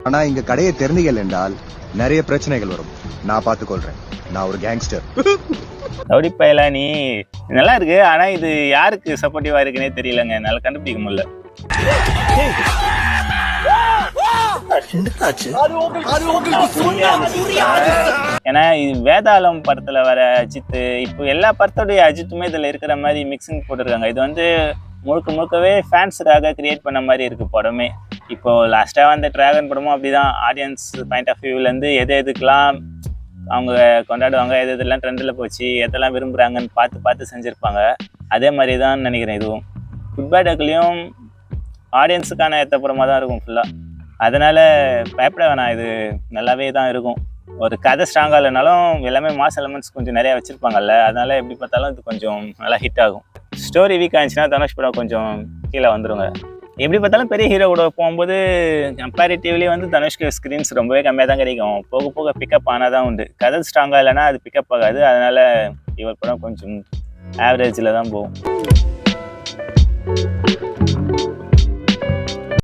ஆனா இங்க கடையை திறந்தீர்கள் என்றால் நிறைய பிரச்சனைகள் வரும். நான் பார்த்துக்கொள்றேன். நான் ஒரு கேங்ஸ்டர். ரவுடி பயலா நீ நல்லா இருக்கு. ஆனா இது யாருக்கு சப்போர்ட்டிவா இருக்குன்னே தெரியலங்க. என்னால கண்டுபிடிக்க முடியல. ஏன்னா இது வேதாளம் படத்துல வர அஜித், இப்போ எல்லா படத்தோடைய அஜித்துமே இதுல இருக்கிற மாதிரி மிக்சிங் போட்டிருக்காங்க. இது வந்து முழுக்க முழுக்கவே ஃபேன்ஸுக்காக கிரியேட் பண்ண மாதிரி இருக்கு படமே. இப்போ லாஸ்டா வந்த டிராகன் படமும் அப்படிதான். ஆடியன்ஸ் பாயிண்ட் ஆஃப் வியூலேருந்து எதுக்கெல்லாம் அவங்க கொண்டாடுவாங்க, எதெல்லாம் ட்ரெண்டில் போச்சு, எதெல்லாம் விரும்புகிறாங்கன்னு பார்த்து செஞ்சுருப்பாங்க. அதே மாதிரி தான் நினைக்கிறேன் இதுவும். குட் பேட் அக்லியும் ஆடியன்ஸுக்கான ஏற்ற படமாக தான் இருக்கும் ஃபுல்லாக. அதனால் பயப்பட வேணாம், இது நல்லாவே தான் இருக்கும். ஒரு கதை ஸ்ட்ராங்காக இல்லைனாலும் எல்லாமே மாஸ் எலமெண்ட்ஸ் கொஞ்சம் நிறையா வச்சுருப்பாங்கல்ல, அதனால் எப்படி பார்த்தாலும் இது கொஞ்சம் நல்லா ஹிட் ஆகும். ஸ்டோரி வீக் ஆச்சுன்னா தனுஷ் படம் கொஞ்சம் கீழே வந்துடுங்க. எப்படி பார்த்தாலும் பெரிய ஹீரோ கூட போகும்போது கம்பேரிட்டிவ்லி வந்து தனுஷ்க்கு ஸ்க்ரீன்ஸ் ரொம்பவே கம்மியாக தான் கிடைக்கும். போக போக பிக்கப் ஆனால் தான் உண்டு. கதை ஸ்ட்ராங்காக இல்லைன்னா அது பிக்கப் ஆகாது. அதனால் இவர் படம் கொஞ்சம் ஆவரேஜில் தான் போகும்.